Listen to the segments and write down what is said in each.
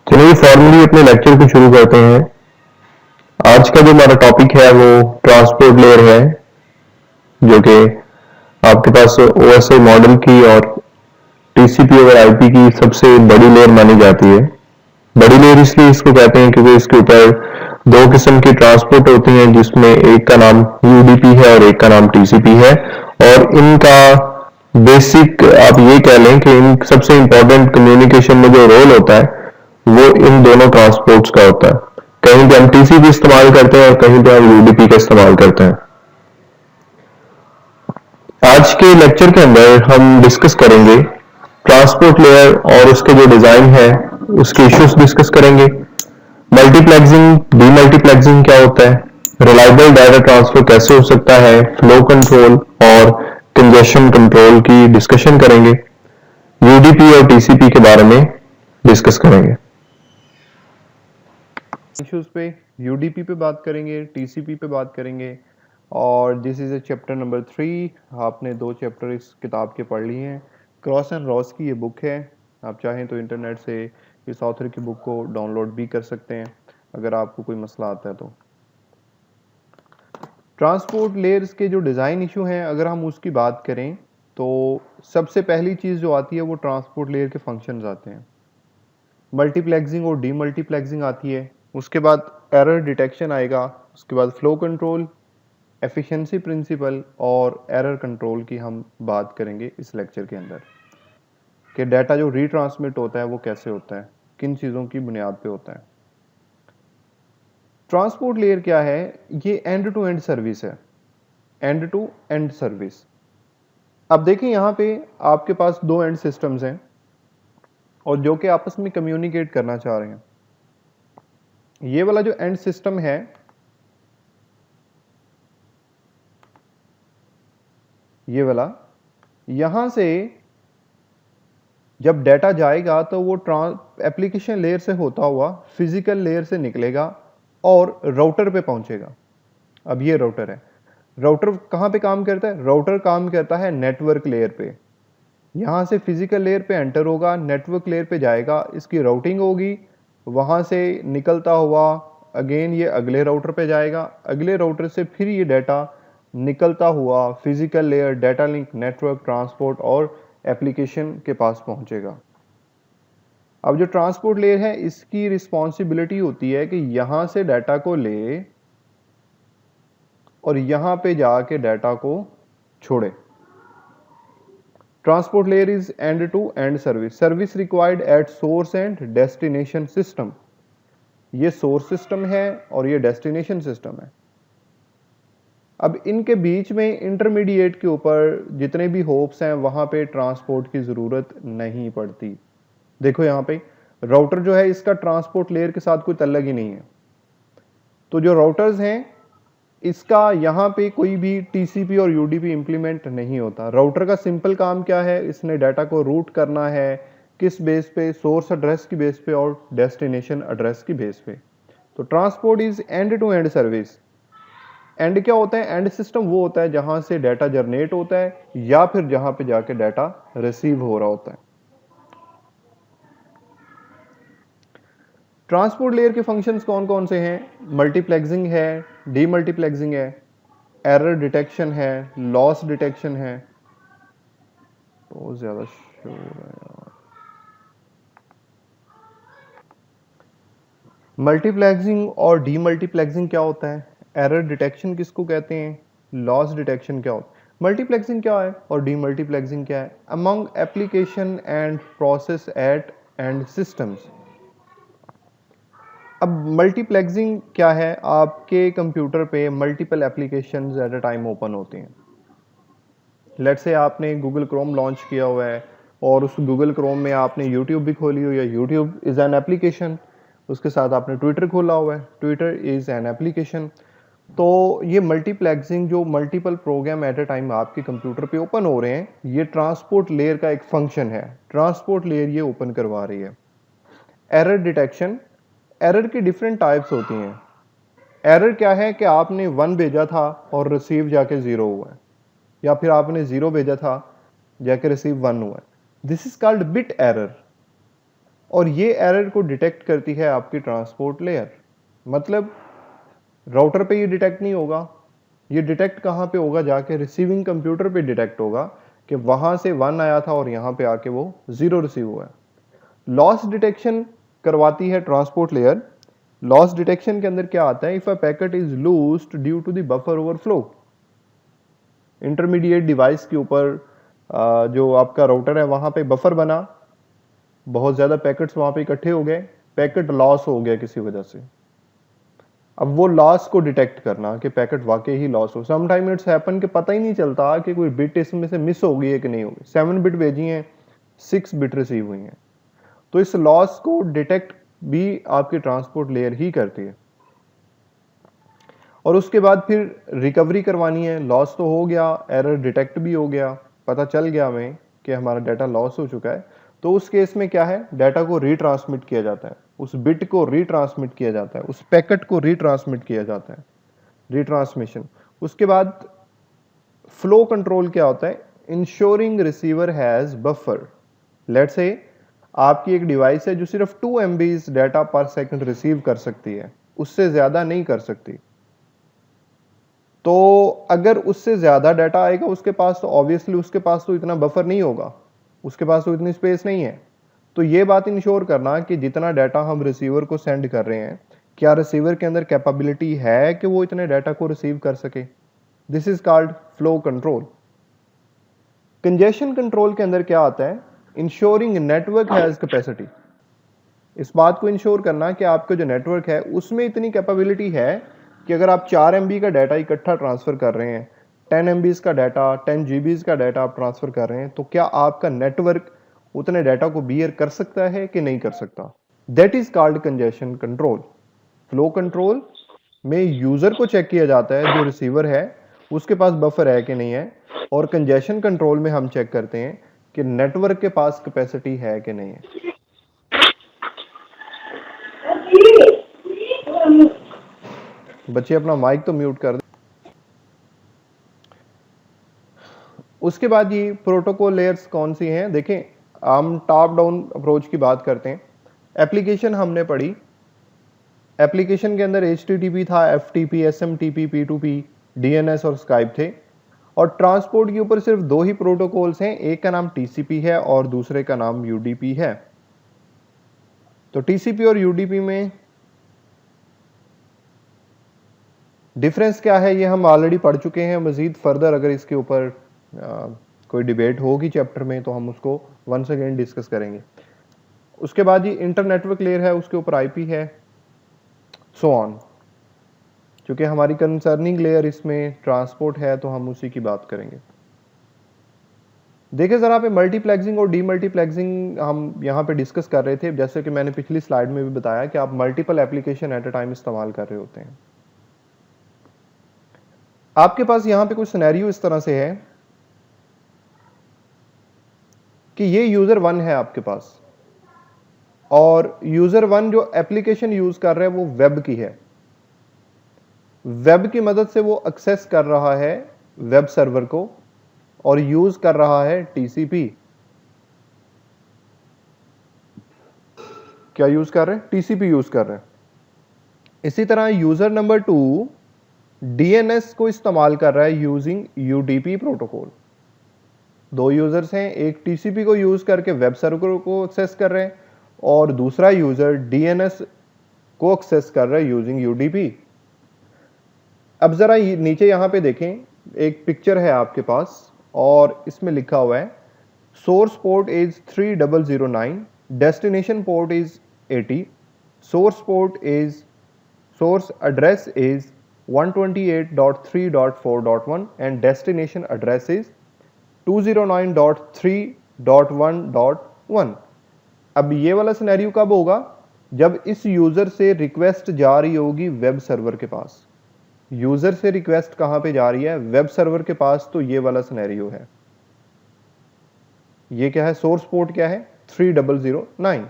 चलिए फॉर्मली अपने लेक्चर को शुरू करते हैं। आज का जो हमारा टॉपिक है वो ट्रांसपोर्ट लेयर है, जो कि आपके पास ओएसआई मॉडल की और टीसीपी और आईपी की सबसे बड़ी लेयर मानी जाती है। बड़ी लेयर इसलिए इसको कहते हैं क्योंकि इसके ऊपर दो किस्म की ट्रांसपोर्ट होती हैं, जिसमें एक का नाम यूडीपी है और एक का नाम टीसीपी है। और इनका बेसिक आप ये कह लें कि इन सबसे इंपॉर्टेंट कम्युनिकेशन में जो रोल होता है वो इन दोनों ट्रांसपोर्ट्स का होता है। कहीं पे हम टीसीपी इस्तेमाल करते हैं और कहीं पे हम यूडीपी का इस्तेमाल करते हैं। आज के लेक्चर के अंदर हम डिस्कस करेंगे ट्रांसपोर्ट लेयर और उसके जो डिजाइन है उसके इश्यूज डिस्कस करेंगे। मल्टीप्लेक्सिंग, डीमल्टीप्लेक्सिंग क्या होता है, रिलायबल डाटा ट्रांसफर कैसे हो सकता है, फ्लो कंट्रोल और कंजेशन कंट्रोल की डिस्कशन करेंगे। यूडीपी और टीसीपी के बारे में डिस्कस करेंगे। इश्यूज पे यूडीपी पे बात करेंगे, टीसीपी पे बात करेंगे। और this is a chapter number 3। आपने 2 चैप्टर इस किताब के पढ़ लिए हैं। क्रॉस एंड रॉस की ये बुक है। आप चाहें तो इंटरनेट से इस ऑथर की बुक को डाउनलोड भी कर सकते हैं अगर आपको कोई मसला आता है तो। ट्रांसपोर्ट लेयर्स के जो डिज़ाइन इशू हैं, अगर हम उसकी बात करें तो सबसे पहली चीज़ जो आती है वो ट्रांसपोर्ट लेयर के फंक्शंस आते हैं। मल्टीप्लेक्सिंग और डीमल्टीप्लेक्सिंग आती है, उसके बाद एरर डिटेक्शन आएगा, उसके बाद फ्लो कंट्रोल, एफिशिएंसी प्रिंसिपल और एरर कंट्रोल की हम बात करेंगे इस लेक्चर के अंदर कि डाटा जो रीट्रांसमिट होता है वो कैसे होता है, किन चीज़ों की बुनियाद पे होता है। ट्रांसपोर्ट लेयर क्या है? ये एंड टू एंड सर्विस है, एंड टू एंड सर्विस। अब देखिए यहाँ पे आपके पास 2 एंड सिस्टम्स हैं और जो कि आपस में कम्युनिकेट करना चाह रहे हैं। ये वाला जो एंड सिस्टम है, ये वाला, यहां से जब डाटा जाएगा तो वो एप्लीकेशन लेयर से होता हुआ फिजिकल लेयर से निकलेगा और राउटर पे पहुंचेगा। अब ये राउटर है। राउटर कहां पे काम करता है? राउटर काम करता है नेटवर्क लेयर पे। यहां से फिजिकल लेयर पे एंटर होगा, नेटवर्क लेयर पे जाएगा, इसकी राउटिंग होगी, वहां से निकलता हुआ अगेन ये अगले राउटर पे जाएगा, अगले राउटर से फिर ये डाटा निकलता हुआ physical layer, data link, network, transport और एप्लीकेशन के पास पहुंचेगा। अब जो ट्रांसपोर्ट लेयर है इसकी रिस्पॉन्सिबिलिटी होती है कि यहां से डाटा को ले और यहां पे जाके डाटा को छोड़े। Transport layer is end to end service. Service required at source and destination system. ये सोर्स सिस्टम है और ये डेस्टिनेशन सिस्टम है। अब इनके बीच में इंटरमीडिएट के ऊपर जितने भी होप्स हैं वहां पे ट्रांसपोर्ट की जरूरत नहीं पड़ती। देखो यहाँ पे राउटर जो है इसका ट्रांसपोर्ट लेयर के साथ कोई ताल्लुक ही नहीं है। तो जो राउटर्स हैं इसका यहाँ पे कोई भी टीसीपी और यूडीपी इंप्लीमेंट नहीं होता। राउटर का सिंपल काम क्या है? इसने डाटा को रूट करना है, किस बेस पे? सोर्स एड्रेस की बेस पे और डेस्टिनेशन एड्रेस की बेस पे। तो transport is end to end service. And क्या होता है? एंड सिस्टम वो होता है जहां से डाटा जनरेट होता है या फिर जहां पे जाके डाटा रिसीव हो रहा होता है। ट्रांसपोर्ट लेयर के फंक्शंस कौन कौन से हैं? मल्टीप्लेक्सिंग है, डीमल्टीप्लेक्सिंग है, एरर डिटेक्शन है, लॉस डिटेक्शन है। बहुत ज्यादा शोर है यार। मल्टीप्लेक्सिंग और डीमल्टीप्लेक्सिंग क्या होता है? एरर डिटेक्शन किसको कहते हैं? लॉस डिटेक्शन क्या होता है? मल्टीप्लेक्सिंग क्या है और डीमल्टीप्लेक्सिंग क्या है? Among application and process at and systems. अब मल्टीप्लेक्सिंग क्या है? आपके कंप्यूटर पे multiple applications eight a time open होते हैं। लेट्स से आपने गूगल क्रोम लॉन्च किया हुआ है और उस गूगल क्रोम में आपने यूट्यूब भी खोली हुई है। YouTube is an application. उसके साथ आपने ट्विटर खोला हुआ है, ट्विटर इज़ एन एप्लीकेशन। तो ये मल्टीप्लेक्सिंग जो multiple program at a time आपके कंप्यूटर पे ओपन हो रहे हैं, ये ट्रांसपोर्ट लेयर का एक फंक्शन है। ट्रांसपोर्ट लेयर ये ओपन करवा रही है। एरर डिटेक्शन, एरर की डिफरेंट टाइप्स होती हैं। एरर क्या है कि आपने 1 भेजा था और रिसीव जाके 0 हुआ है, या फिर आपने 0 भेजा था जाके रिसीव 1 हुआ है। This is called bit error. और ये एरर को डिटेक्ट करती है आपकी ट्रांसपोर्ट लेयर। मतलब राउटर पे ये डिटेक्ट नहीं होगा, ये डिटेक्ट कहाँ पे होगा, जाके रिसीविंग कंप्यूटर पे डिटेक्ट होगा कि वहां से 1 आया था और यहाँ पे आके वो 0 रिसीव हुआ है। लॉस डिटेक्शन करवाती है ट्रांसपोर्ट लेयर। लॉस डिटेक्शन के अंदर क्या आता है, if a packet is loosed due to the buffer overflow. Intermediate device के ऊपर जो आपका राउटर है वहां पे बफर बना, बहुत ज्यादा पैकेट्स वहां पे इकट्ठे हो गए, पैकेट लॉस हो गया किसी वजह से। अब वो लॉस को डिटेक्ट करना कि पैकेट वाकई ही लॉस हो। समटाइम इट्स हैपन कि पता ही नहीं चलता कि कोई बिट इसमें से मिस हो गई है कि नहीं होगी। 7 बिट भेजी हैं, 6 बिट रिसीव हुई हैं, तो इस लॉस को डिटेक्ट भी आपकी ट्रांसपोर्ट लेयर ही करती है। और उसके बाद फिर रिकवरी करवानी है। लॉस तो हो गया, एरर डिटेक्ट भी हो गया, पता चल गया हमें कि हमारा डाटा लॉस हो चुका है, तो उस केस में क्या है, डाटा को रीट्रांसमिट किया जाता है, उस बिट को रीट्रांसमिट किया जाता है, उस पैकेट को रीट्रांसमिट किया जाता है, रीट्रांसमिशन। उसके बाद फ्लो कंट्रोल क्या होता है, ensuring receiver has buffer. Let's say आपकी एक डिवाइस है जो सिर्फ 2 MB डाटा पर सेकंड रिसीव कर सकती है, उससे ज्यादा नहीं कर सकती। तो अगर उससे ज्यादा डाटा आएगा उसके पास, तो ऑब्वियसली उसके पास तो इतना बफर नहीं होगा, उसके पास तो इतनी स्पेस नहीं है। तो ये बात इंश्योर करना कि जितना डाटा हम रिसीवर को सेंड कर रहे हैं, क्या रिसीवर के अंदर कैपेबिलिटी है कि वो इतने डाटा को रिसीव कर सके। This is called flow control. Congestion control के अंदर क्या आता है, इंश्योरिंग नेटवर्क हैज कैपेसिटी। इस बात को इंश्योर करना कि आपका जो नेटवर्क है उसमें इतनी कैपेबिलिटी है कि अगर आप 4 MB का डाटा इकट्ठा ट्रांसफर कर रहे हैं, 10 MB का डाटा, 10 GB का डाटा आप ट्रांसफर कर रहे हैं, तो क्या आपका नेटवर्क उतने डाटा को बियर कर सकता है कि नहीं कर सकता। That is called congestion control. Flow control में यूजर को चेक किया जाता है, जो रिसीवर है उसके पास बफर है कि नहीं है, और कंजेशन कंट्रोल में हम चेक करते हैं कि नेटवर्क के पास कैपेसिटी है कि नहीं है। बच्चे अपना माइक तो म्यूट कर दें। उसके बाद ये प्रोटोकॉल लेयर्स कौन सी हैं, देखें हम टॉप डाउन अप्रोच की बात करते हैं। एप्लीकेशन हमने पढ़ी, एप्लीकेशन के अंदर HTTP था, FTP, SMTP, P2P, DNS और स्काइप थे। और ट्रांसपोर्ट के ऊपर सिर्फ 2 ही प्रोटोकॉल्स हैं, एक का नाम TCP है और दूसरे का नाम UDP है। तो TCP और UDP में डिफरेंस क्या है ये हम ऑलरेडी पढ़ चुके हैं। मजीद फर्दर अगर इसके ऊपर कोई डिबेट होगी चैप्टर में तो हम उसको वंस अगेन डिस्कस करेंगे। उसके बाद ये इंटरनेटवर्क लेयर है, उसके ऊपर IP है, सो ऑन। क्योंकि हमारी कंसर्निंग लेयर इसमें ट्रांसपोर्ट है तो हम उसी की बात करेंगे। देखिए जरा पे मल्टीप्लेक्सिंग और डीमल्टीप्लेक्सिंग हम यहाँ पे डिस्कस कर रहे थे। जैसे कि मैंने पिछली स्लाइड में भी बताया कि आप multiple application at a time इस्तेमाल कर रहे होते हैं। आपके पास यहाँ पे कुछ सिनेरियो इस तरह से है कि ये यूजर 1 है आपके पास, और यूजर 1 जो एप्लीकेशन यूज कर रहा है वो वेब की है। वेब की मदद से वो एक्सेस कर रहा है वेब सर्वर को और यूज कर रहा है TCP। क्या यूज कर रहे हैं, TCP यूज कर रहे हैं। इसी तरह यूजर नंबर 2 DNS को इस्तेमाल कर रहा है यूजिंग UDP प्रोटोकॉल। 2 यूजर्स हैं, एक TCP को यूज करके वेब सर्वर को एक्सेस कर रहे हैं और दूसरा यूजर DNS को एक्सेस कर रहा है यूजिंग UDP। अब जरा नीचे यहां पे देखें, एक पिक्चर है आपके पास और इसमें लिखा हुआ है source port is 3009, destination port is 80, source address is 128.3.4.1 and destination address is 209.3.1.1। अब ये वाला सिनेरियो कब होगा, जब इस यूजर से रिक्वेस्ट जा रही होगी वेब सर्वर के पास। यूजर से रिक्वेस्ट कहां पे जा रही है, वेब सर्वर के पास। तो ये वाला सिनेरियो है, ये क्या है, सोर्स पोर्ट क्या है 3009।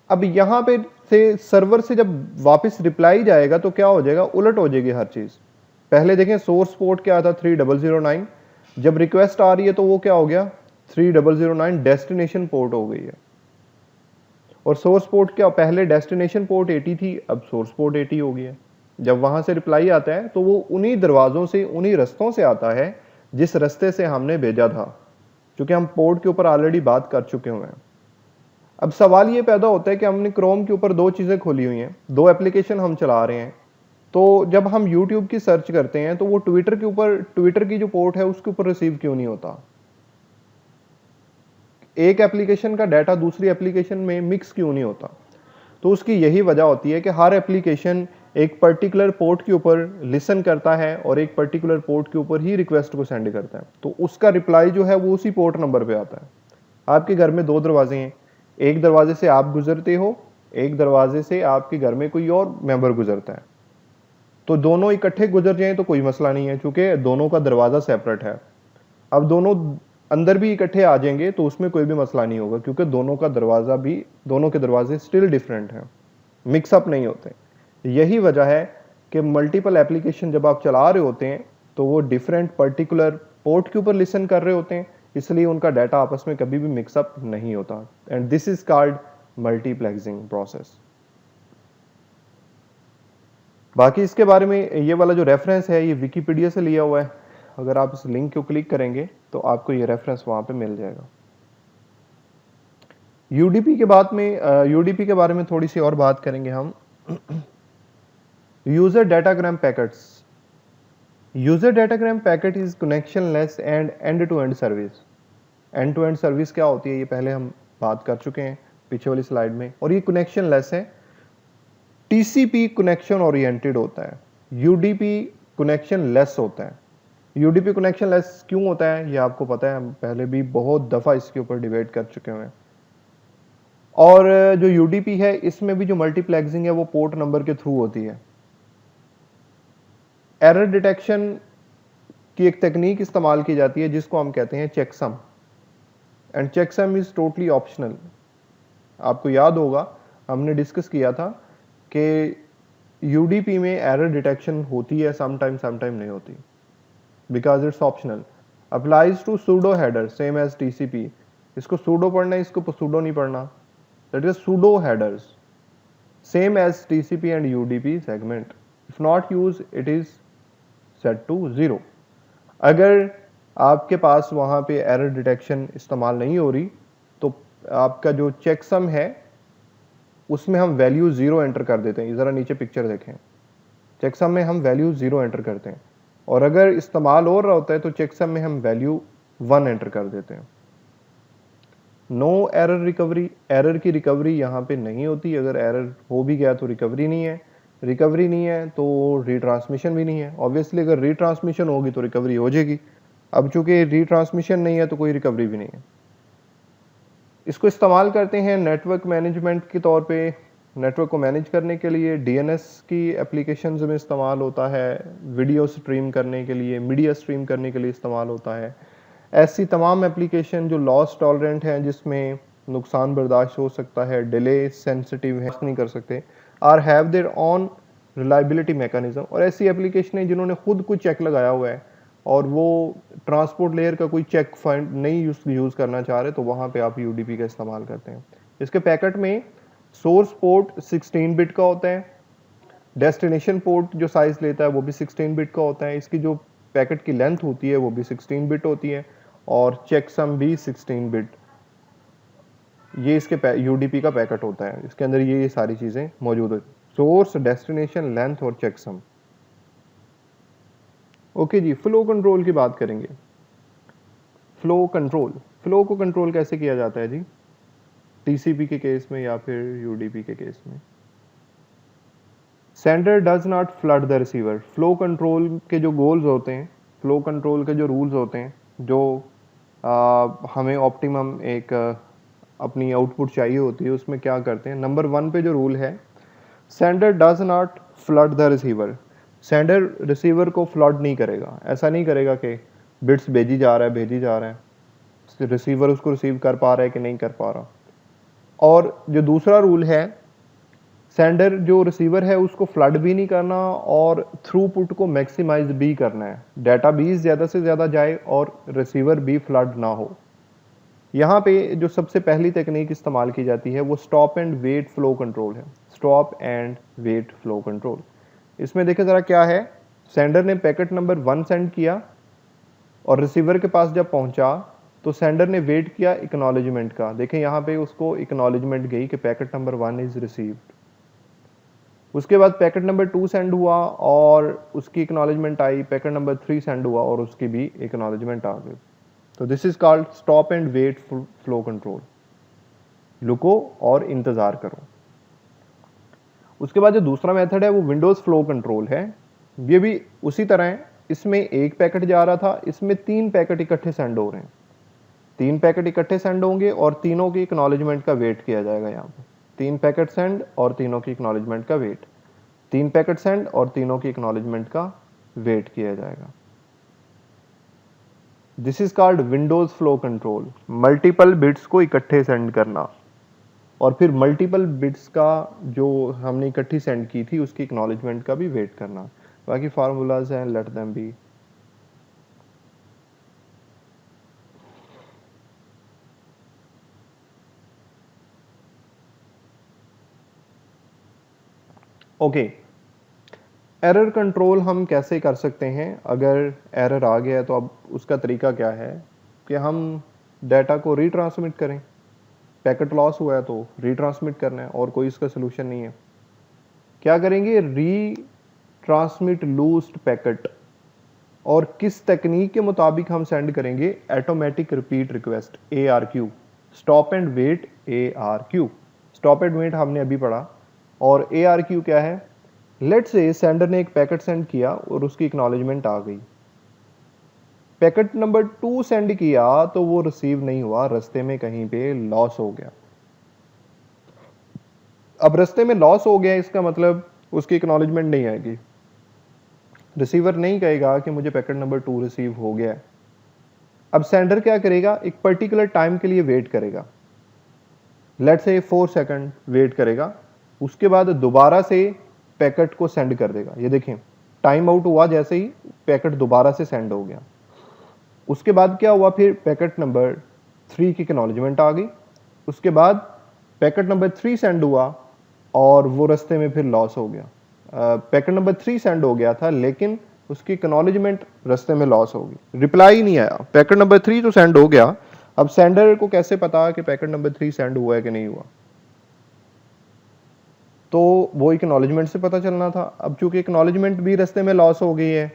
अब यहां पे से सर्वर से जब वापस रिप्लाई जाएगा तो क्या हो जाएगा, उलट हो जाएगी हर चीज। पहले देखें सोर्स पोर्ट क्या था 3009, जब रिक्वेस्ट आ रही है तो वो क्या हो गया 3009 डेस्टिनेशन पोर्ट हो गई है। और सोर्स पोर्ट क्या, पहले डेस्टिनेशन पोर्ट 80 थी, अब सोर्स पोर्ट 80 हो गया। जब वहां से रिप्लाई आता है तो वो उन्हीं दरवाजों से, उन्हीं रस्तों से आता है जिस रस्ते से हमने भेजा था, क्योंकि हम पोर्ट के ऊपर ऑलरेडी बात कर चुके हुए हैं। अब सवाल ये पैदा होता है कि हमने क्रोम के ऊपर दो चीजें खोली हुई हैं, दो एप्लीकेशन हम चला रहे हैं, तो जब हम यूट्यूब की सर्च करते हैं तो वो ट्विटर के ऊपर, ट्विटर की जो पोर्ट है उसके ऊपर रिसीव क्यों नहीं होता? एक एप्लीकेशन का डाटा दूसरी एप्लीकेशन में मिक्स क्यों नहीं होता? तो उसकी यही वजह होती है कि हर एप्लीकेशन एक पर्टिकुलर पोर्ट के ऊपर लिसन करता है और एक पर्टिकुलर पोर्ट के ऊपर ही रिक्वेस्ट को सेंड करता है, तो उसका रिप्लाई जो है वो उसी पोर्ट नंबर पे आता है। आपके घर में दो दरवाजे हैं, एक दरवाजे से आप गुजरते हो, एक दरवाजे से आपके घर में कोई और मेंबर गुजरता है, तो दोनों इकट्ठे गुजर जाएं तो कोई मसला नहीं है, क्योंकि दोनों का दरवाजा सेपरेट है। अब दोनों अंदर भी इकट्ठे आ जाएंगे तो उसमें कोई भी मसला नहीं होगा, क्योंकि दोनों का दरवाजा भी, दोनों के दरवाजे स्टिल डिफरेंट हैं, मिक्सअप नहीं होते। यही वजह है कि मल्टीपल एप्लीकेशन जब आप चला रहे होते हैं तो वो डिफरेंट पर्टिकुलर पोर्ट के ऊपर लिसन कर रहे होते हैं, इसलिए उनका डाटा आपस में कभी भी मिक्सअप नहीं होता, and this is called multiplexing process. बाकी इसके बारे में ये वाला जो रेफरेंस है ये विकिपीडिया से लिया हुआ है, अगर आप इस लिंक को क्लिक करेंगे तो आपको ये रेफरेंस वहां पे मिल जाएगा। यूडीपी के बाद में यूडीपी के बारे में थोड़ी सी और बात करेंगे हम। User datagram packets. User datagram packet is connectionless and end to end service. End to end service क्या होती है ये पहले हम बात कर चुके हैं पीछे वाली स्लाइड में, और ये कनेक्शनलेस है। टीसीपी कनेक्शन ओरिएंटेड होता है, यूडीपी कनेक्शन लेस होता है। यूडीपी कनेक्शन लेस क्यों होता है ये आपको पता है, हम पहले भी बहुत दफा इसके ऊपर डिबेट कर चुके हैं। और जो यूडीपी है इसमें भी जो मल्टीप्लेक्सिंग है वो पोर्ट नंबर के थ्रू होती है। एरर डिटेक्शन की एक तकनीक इस्तेमाल की जाती है जिसको हम कहते हैं checksum, and checksum is totally optional. आपको याद होगा हमने डिस्कस किया था कि यूडीपी में एरर डिटेक्शन होती है, समटाइम नहीं होती, because it's optional. Applies to pseudo header same as TCP. इसको सूडो पढ़ना है, इसको सूडो नहीं पढ़ना, that is pseudo headers same as TCP and UDP segment. If not use it is set to 0। अगर आपके पास वहां पे एरर डिटेक्शन इस्तेमाल नहीं हो रही तो आपका जो चेकसम है उसमें हम वैल्यू 0 एंटर कर देते हैं। जरा नीचे पिक्चर देखें, चेकसम में हम वैल्यू 0 एंटर करते हैं, और अगर इस्तेमाल हो रहा होता है तो चेकसम में हम वैल्यू 1 एंटर कर देते हैं। नो एरर रिकवरी, एरर की रिकवरी यहाँ पे नहीं होती। अगर एरर हो भी गया तो रिकवरी नहीं है, रिकवरी नहीं है तो रीट्रांसमिशन भी नहीं है। ऑब्वियसली अगर रीट्रांसमिशन होगी तो रिकवरी हो जाएगी, अब चूंकि रीट्रांसमिशन नहीं है तो कोई रिकवरी भी नहीं है। इसको इस्तेमाल करते हैं नेटवर्क मैनेजमेंट के तौर पे, नेटवर्क को मैनेज करने के लिए। डीएनएस की एप्लीकेशंस में इस्तेमाल होता है, वीडियो स्ट्रीम करने के लिए, मीडिया स्ट्रीम करने के लिए इस्तेमाल होता है। ऐसी तमाम एप्लीकेशन जो लॉस टॉलरेंट हैं, जिसमें नुकसान बर्दाश्त हो सकता है, डिले सेंसिटिव है, नहीं कर सकते, or have their own reliability mechanism. और ऐसी एप्लीकेशन है जिन्होंने खुद कोई चेक लगाया हुआ है और वो ट्रांसपोर्ट लेयर का कोई चेक फाइंड नहीं यूज़ करना चाह रहे, तो वहाँ पे आप यूडीपी का इस्तेमाल करते हैं। इसके पैकेट में सोर्स पोर्ट 16 बिट का होता है, डेस्टिनेशन पोर्ट जो साइज लेता है वो भी 16 बिट का होता है, इसकी जो पैकेट की लेंथ होती है वो भी 16 बिट होती है, और चेकसम भी 16 बिट। ये इसके यूडीपी का पैकेट होता है, इसके अंदर ये सारी चीज़ें मौजूद है, सोर्स, डेस्टिनेशन, लेंथ और चेकसम। ओके जी, फ्लो कंट्रोल की बात करेंगे। फ्लो कंट्रोल, फ्लो को कंट्रोल कैसे किया जाता है जी, टीसीपी के केस में या फिर यूडीपी के केस में? Sender does not flood the receiver. Flow control के जो गोल्स होते हैं, फ्लो कंट्रोल के जो रूल्स होते हैं, जो हमें ऑप्टिमम एक अपनी आउटपुट चाहिए होती है, उसमें क्या करते हैं, नंबर 1 पे जो रूल है, sender does not flood the receiver. Sender receiver को फ्लड नहीं करेगा, ऐसा नहीं करेगा कि बिट्स भेजी जा रहा है, रिसीवर उसको रिसीव कर पा रहा है कि नहीं कर पा रहा। और जो दूसरा रूल है, सेंडर जो रिसीवर है उसको फ्लड भी नहीं करना और थ्रूपुट को मैक्सिमाइज भी करना है, डाटा भी ज़्यादा से ज़्यादा जाए और रिसीवर भी फ्लड ना हो। यहाँ पे जो सबसे पहली तकनीक इस्तेमाल की जाती है वो stop and wait flow control है। Stop and wait flow control, इसमें देखें ज़रा क्या है। सेंडर ने पैकेट नंबर 1 सेंड किया और रिसीवर के पास जब पहुंचा तो सेंडर ने वेट किया एक्नॉलेजमेंट का। देखें यहाँ पे उसको एक्नॉलेजमेंट गई कि पैकेट नंबर 1 इज रिसीव्ड। उसके बाद पैकेट नंबर 2 सेंड हुआ और उसकी एक्नॉलेजमेंट आई, पैकेट नंबर 3 सेंड हुआ और उसकी भी एक्नॉलेजमेंट आ गई। तो this is called stop and wait flow control. रुको और इंतजार करो। उसके बाद जो दूसरा मेथड है वो विंडोज फ्लो कंट्रोल है। ये भी उसी तरह है, इसमें एक पैकेट जा रहा था, इसमें 3 पैकेट इकट्ठे सेंड हो रहे हैं। 3 पैकेट इकट्ठे सेंड होंगे और तीनों की एक्नॉलेजमेंट का वेट किया जाएगा। यहाँ पे 3 पैकेट सेंड और तीनों की एक्नॉलेजमेंट का वेट, 3 पैकेट सेंड और तीनों की एक्नॉलेजमेंट का वेट किया जाएगा। This is called Windows flow control. Multiple bits को इकट्ठे सेंड करना और फिर मल्टीपल बिट्स का जो हमने इकट्ठी सेंड की थी उसकी एक्नॉलेजमेंट का भी वेट करना। बाकी फार्मूलाज हैं, let them be. Okay, error control हम कैसे कर सकते हैं। अगर एरर आ गया है तो अब उसका तरीका क्या है कि हम डाटा को रीट्रांसमिट करें। पैकेट लॉस हुआ है तो रीट्रांसमिट करना है और कोई इसका सोल्यूशन नहीं है। क्या करेंगे, री ट्रांसमिट लूज्ड पैकेट। और किस तकनीक के मुताबिक हम सेंड करेंगे, automatic repeat request ARQ, stop and wait ARQ। Stop and wait हमने अभी पढ़ा और ARQ क्या है। लेट्स से सेंडर ने एक पैकेट सेंड किया और उसकी एक्नॉलेजमेंट आ गई। पैकेट नंबर 2 सेंड किया तो वो रिसीव नहीं हुआ, रास्ते में कहीं पे लॉस हो गया। अब रास्ते में लॉस हो गया, इसका मतलब उसकी एक्नॉलेजमेंट नहीं आएगी। रिसीवर नहीं कहेगा कि मुझे पैकेट नंबर 2 रिसीव हो गया है। अब सेंडर क्या करेगा, एक पर्टिकुलर टाइम के लिए वेट करेगा। लेट्स से 4 सेकंड वेट करेगा, उसके बाद दोबारा से पैकेट को सेंड कर देगा। ये देखें, टाइम आउट हुआ जैसे ही पैकेट दोबारा से सेंड हो गया। उसके बाद क्या हुआ, फिर पैकेट नंबर 3 की एक्नॉलेजमेंट आ गई। उसके बाद पैकेट नंबर 3 सेंड हुआ और वो रास्ते में फिर लॉस हो गया। पैकेट नंबर 3 सेंड हो गया था लेकिन उसकी एक्नॉलेजमेंट रास्ते में लॉस होगी, रिप्लाई नहीं आया। पैकेट नंबर 3 तो सेंड हो गया, अब सेंडर को कैसे पता कि पैकेट नंबर 3 सेंड हुआ है कि नहीं हुआ, तो वो एक्नॉलेजमेंट से पता चलना था। अब चूंकि एक्नॉलेजमेंट भी रास्ते में लॉस हो गई है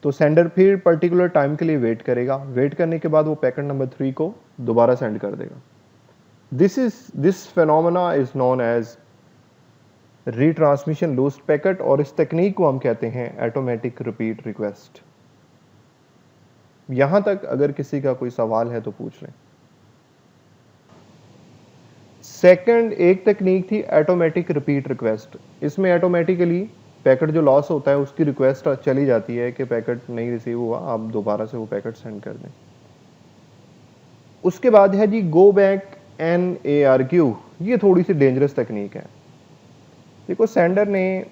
तो सेंडर फिर पर्टिकुलर टाइम के लिए वेट करेगा। वेट करने के बाद वो पैकेट नंबर 3 को दोबारा सेंड कर देगा। This phenomena is known as retransmission loosed packet और इस तकनीक को हम कहते हैं ऑटोमेटिक रिपीट रिक्वेस्ट। यहां तक अगर किसी का कोई सवाल है तो पूछ लें। सेकंड एक तकनीक थी ऑटोमेटिक रिपीट रिक्वेस्ट। इसमें ऑटोमेटिकली पैकेट जो लॉस होता है उसकी रिक्वेस्ट चली जाती है कि पैकेट नहीं रिसीव हुआ, आप दोबारा से वो पैकेट सेंड कर दें। उसके बाद है जी गो बैक NARQ। ये थोड़ी सी डेंजरस तकनीक है। देखो, सेंडर ने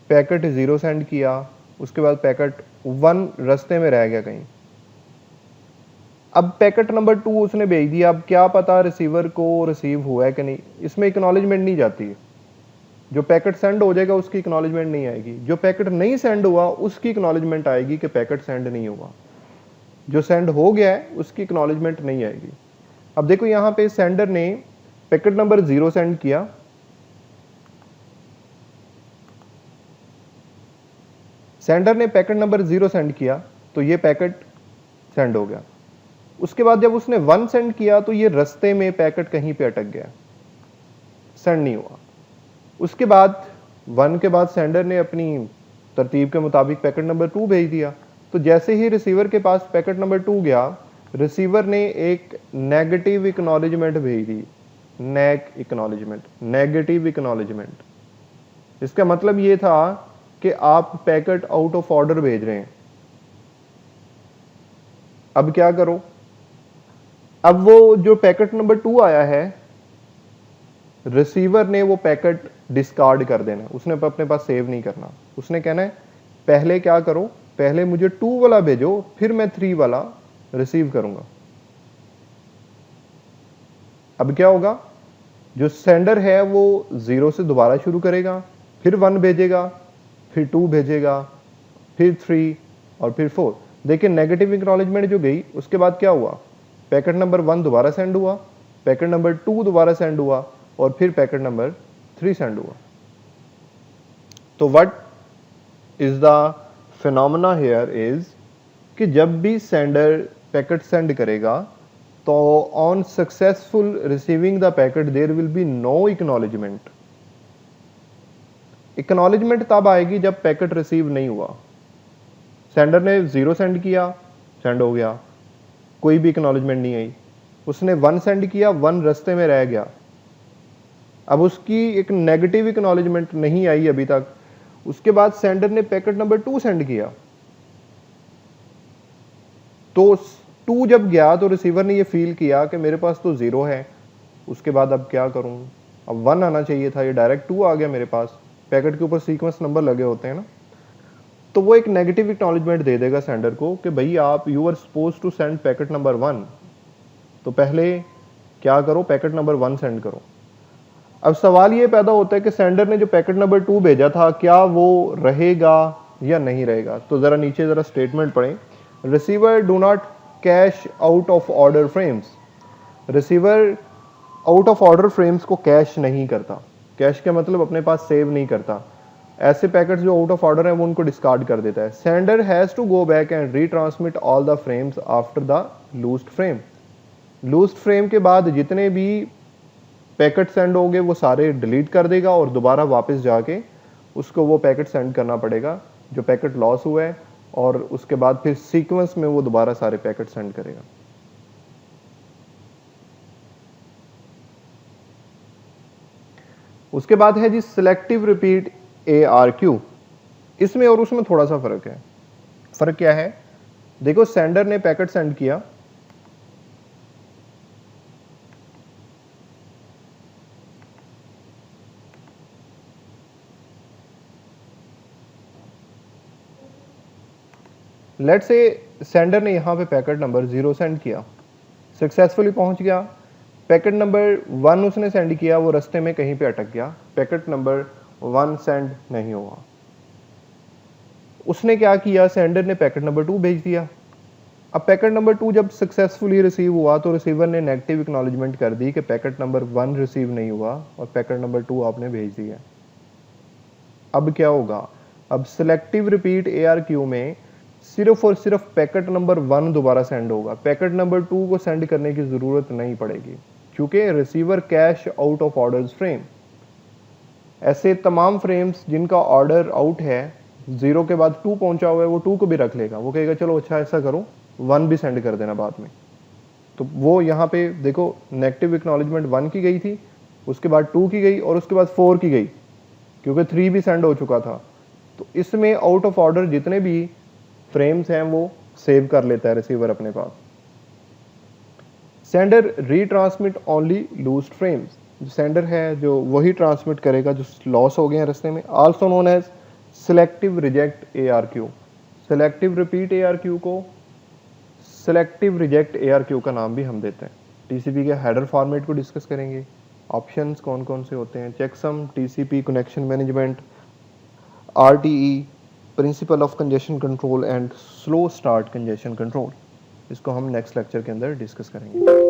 पैकेट 0 सेंड किया, उसके बाद पैकेट 1 रास्ते में रह गया कहीं। अब पैकेट नंबर 2 उसने भेज दिया, अब क्या पता रिसीवर को रिसीव हुआ है कि नहीं, इसमें एक्नॉलेजमेंट नहीं जाती है। जो पैकेट सेंड हो जाएगा उसकी एक्नॉलेजमेंट नहीं आएगी, जो पैकेट नहीं सेंड हुआ उसकी एक्नॉलेजमेंट आएगी कि पैकेट सेंड नहीं हुआ। जो सेंड हो गया है उसकी एक्नॉलेजमेंट नहीं आएगी। अब देखो यहाँ पे सेंडर ने पैकेट नंबर 0 सेंड किया, सेंडर ने पैकेट नंबर 0 सेंड किया तो ये पैकेट सेंड हो गया। उसके बाद जब उसने 1 सेंड किया तो ये रास्ते में पैकेट कहीं पे अटक गया, सेंड नहीं हुआ। उसके बाद 1 के बाद सेंडर ने अपनी तरतीब के मुताबिक पैकेट नंबर 2 भेज दिया। तो जैसे ही रिसीवर के पास पैकेट नंबर 2 गया, रिसीवर ने एक नेगेटिव एक्नॉलेजमेंट भेज दी। Negative acknowledgement. इसका मतलब ये था कि आप पैकेट आउट ऑफ ऑर्डर भेज रहे हैं। अब क्या करो, अब वो जो पैकेट नंबर 2 आया है, रिसीवर ने वो पैकेट डिस्कार्ड कर देना, उसने अपने पास सेव नहीं करना। उसने कहना है पहले क्या करो, पहले मुझे 2 वाला भेजो, फिर मैं 3 वाला रिसीव करूंगा। अब क्या होगा, जो सेंडर है वो 0 से दोबारा शुरू करेगा, फिर 1 भेजेगा, फिर 2 भेजेगा, फिर 3 और फिर 4। देखिए नेगेटिव एक्नॉलेजमेंट जो गई, उसके बाद क्या हुआ, पैकेट नंबर 1 दोबारा सेंड हुआ, पैकेट नंबर 2 दोबारा सेंड हुआ और फिर पैकेट नंबर 3 सेंड हुआ। तो what is the phenomena here is कि जब भी सेंडर पैकेट सेंड करेगा तो on successful receiving the packet there will be no acknowledgement. Acknowledgement तब आएगी जब पैकेट रिसीव नहीं हुआ। सेंडर ने 0 सेंड किया, सेंड हो गया, कोई भी एक्नॉलेजमेंट नहीं आई। उसने 1 सेंड किया, 1 रास्ते में रह गया, अब उसकी एक नेगेटिव एक्नॉलेजमेंट नहीं आई अभी तक। उसके बाद सेंडर ने पैकेट नंबर 2 सेंड किया, तो 2 जब गया तो रिसीवर ने ये फील किया कि मेरे पास तो 0 है, उसके बाद अब क्या करूं, अब 1 आना चाहिए था, ये डायरेक्ट 2 आ गया मेरे पास। पैकेट के ऊपर सीक्वेंस नंबर लगे होते हैं ना, तो वो एक नेगेटिव एक्नॉलेजमेंट दे देगा सेंडर को कि भाई आप you are suppose to send packet number 1, तो पहले क्या करो, पैकेट नंबर 1 सेंड करो। अब सवाल ये पैदा होता है कि सेंडर ने जो पैकेट नंबर 2 भेजा था क्या वो रहेगा या नहीं रहेगा। तो जरा नीचे जरा स्टेटमेंट पढ़ें, receiver do not cash out of order frames. Receiver out of order frames को कैश नहीं करता। कैश का मतलब अपने पास सेव नहीं करता। ऐसे पैकेट्स जो आउट ऑफ ऑर्डर हैं वो उनको डिस्कार्ड कर देता है। Sender has to go back and retransmit all the frames after the loosed frame. Loosed frame के बाद जितने भी पैकेट सेंड होंगे वो सारे डिलीट कर देगा और दोबारा वापस जाके उसको वो पैकेट सेंड करना पड़ेगा जो पैकेट लॉस हुआ है, और उसके बाद फिर सीक्वेंस में वो दोबारा सारे पैकेट सेंड करेगा। उसके बाद है जी सिलेक्टिव रिपीट ARQ। इसमें और उसमें थोड़ा सा फर्क है। फर्क क्या है, देखो सेंडर ने पैकेट सेंड किया, लेट्स से सेंडर ने यहां पे पैकेट नंबर 0 सेंड किया, सक्सेसफुली पहुंच गया। पैकेट नंबर 1 उसने सेंड किया, वो रास्ते में कहीं पे अटक गया, पैकेट नंबर 1 सेंड नहीं हुआ। उसने क्या किया, सेंडर ने पैकेट नंबर 2 भेज दिया। अब पैकेट नंबर 2 जब सक्सेसफुली रिसीव हुआ तो रिसीवर ने नेगेटिव एक्नॉलेजमेंट कर दी कि पैकेट नंबर 1 रिसीव नहीं हुआ और पैकेट नंबर 2 आपने भेज दिया। अब क्या होगा, अब सिलेक्टिव रिपीट ARQ में सिर्फ और सिर्फ पैकेट नंबर 1 दोबारा सेंड होगा, पैकेट नंबर 2 को सेंड करने की जरूरत नहीं पड़ेगी क्योंकि receiver cash out of orders frame. ऐसे तमाम फ्रेम्स जिनका ऑर्डर आउट है, 0 के बाद 2 पहुंचा हुआ है, वो 2 को भी रख लेगा। वो कहेगा चलो अच्छा ऐसा करो 1 भी सेंड कर देना बाद में। तो वो यहाँ पे देखो नेगेटिव एक्नॉलेजमेंट 1 की गई थी, उसके बाद 2 की गई और उसके बाद 4 की गई क्योंकि 3 भी सेंड हो चुका था। तो इसमें आउट ऑफ ऑर्डर जितने भी फ्रेम्स हैं वो सेव कर लेता है रिसीवर अपने पास। Sender retransmit only lost frames. जो सेंडर है जो वही ट्रांसमिट करेगा जो लॉस हो गए हैं रास्ते में। Also known as selective reject ARQ। Selective repeat ARQ को सिलेक्टिव रिजेक्ट ARQ का नाम भी हम देते हैं। TCP के हेडर फॉर्मेट को डिस्कस करेंगे, ऑप्शंस कौन कौन से होते हैं, checksum, TCP connection management, RTE, principle of congestion control and slow start congestion control. इसको हम नेक्स्ट लेक्चर के अंदर डिस्कस करेंगे।